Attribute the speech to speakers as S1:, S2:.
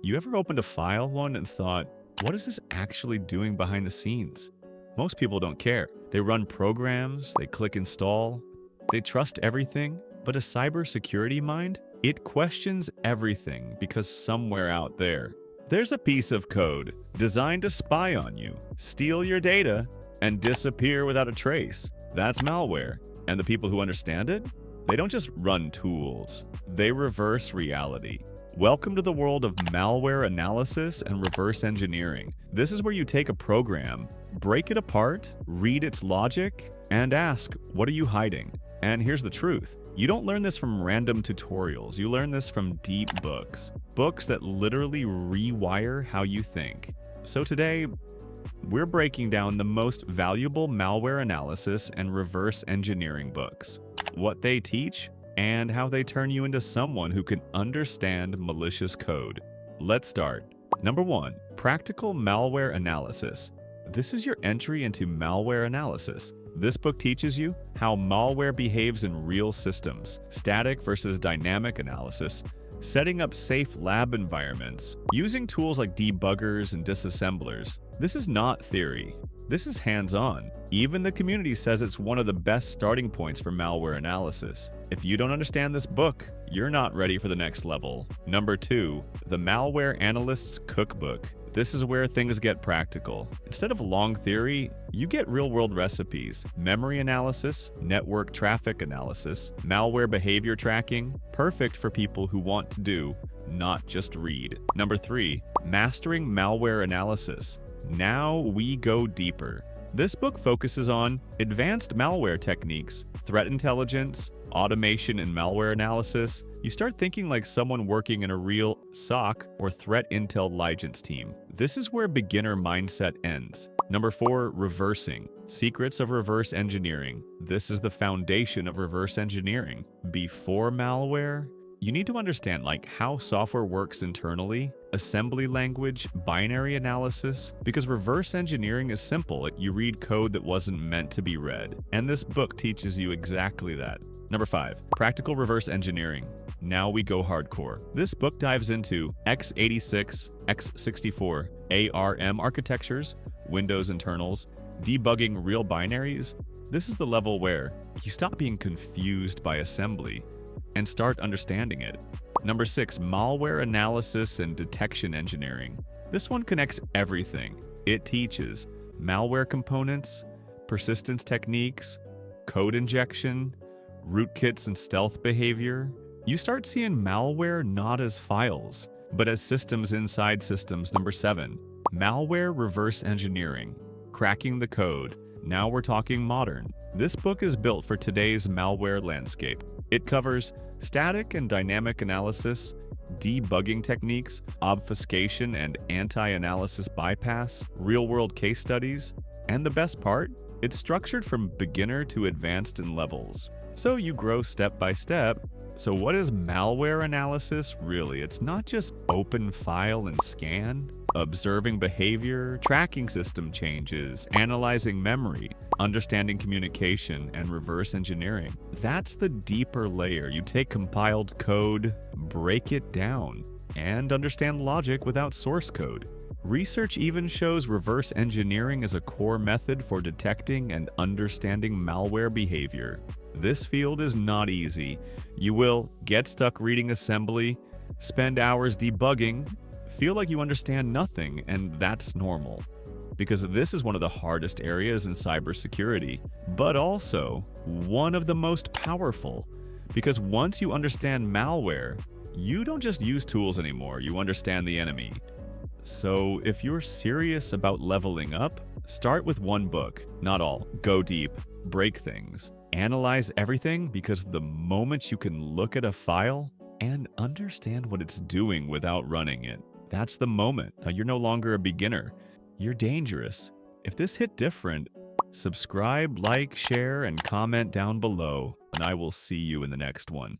S1: You ever opened a file one and thought, what is this actually doing behind the scenes? Most people don't care. They run programs, they click install, they trust everything, but a cybersecurity mind, it questions everything because somewhere out there's a piece of code designed to spy on you, steal your data, and disappear without a trace. That's malware. And the people who understand it, they don't just run tools, they reverse reality. Welcome to the world of malware analysis and reverse engineering. This is where you take a program, break it apart, read its logic, and ask, what are you hiding? And here's the truth. You don't learn this from random tutorials. You learn this from deep books. Books that literally rewire how you think. So today, we're breaking down the most valuable malware analysis and reverse engineering books, what they teach, and how they turn you into someone who can understand malicious code. Let's start. Number 1, practical malware analysis. This is your entry into malware analysis. This book teaches you how malware behaves in real systems, static versus dynamic analysis, setting up safe lab environments, using tools like debuggers and disassemblers. This is not theory. This is hands-on. Even the community says it's one of the best starting points for malware analysis. If you don't understand this book, you're not ready for the next level. Number 2, the Malware Analyst's Cookbook. This is where things get practical. Instead of long theory, you get real-world recipes, memory analysis, network traffic analysis, malware behavior tracking, perfect for people who want to do, not just read. Number 3, mastering malware analysis. Now we go deeper. This book focuses on advanced malware techniques, threat intelligence, automation and malware analysis. You start thinking like someone working in a real SOC or threat intel intelligence team. This is where beginner mindset ends. Number 4, reversing. Secrets of reverse engineering. This is the foundation of reverse engineering. Before malware, you need to understand how software works internally, assembly language, binary analysis, because reverse engineering is simple. You read code that wasn't meant to be read. And this book teaches you exactly that. Number 5, practical reverse engineering. Now we go hardcore. This book dives into x86, x64, ARM architectures, Windows internals, debugging real binaries. This is the level where you stop being confused by assembly and start understanding it. Number 6, malware analysis and detection engineering. This one connects everything. It teaches malware components, persistence techniques, code injection, rootkits and stealth behavior. You start seeing malware not as files, but as systems inside systems. Number 7, malware reverse engineering, cracking the code. Now we're talking modern. This book is built for today's malware landscape. It covers static and dynamic analysis, debugging techniques, obfuscation and anti-analysis bypass, real-world case studies, and the best part, it's structured from beginner to advanced in levels. So you grow step by step. So what is malware analysis really? It's not just open file and scan, observing behavior, tracking system changes, analyzing memory, understanding communication, and reverse engineering. That's the deeper layer. You take compiled code, break it down, and understand logic without source code. Research even shows reverse engineering as a core method for detecting and understanding malware behavior. This field is not easy. You will get stuck reading assembly, spend hours debugging, feel like you understand nothing, and that's normal. Because this is one of the hardest areas in cybersecurity, but also one of the most powerful. Because once you understand malware, you don't just use tools anymore, you understand the enemy. So if you're serious about leveling up, start with one book, not all. Go deep, break things, analyze everything, because the moment you can look at a file and understand what it's doing without running it, that's the moment. Now you're no longer a beginner. You're dangerous. If this hit different, subscribe, like, share, and comment down below, and I will see you in the next one.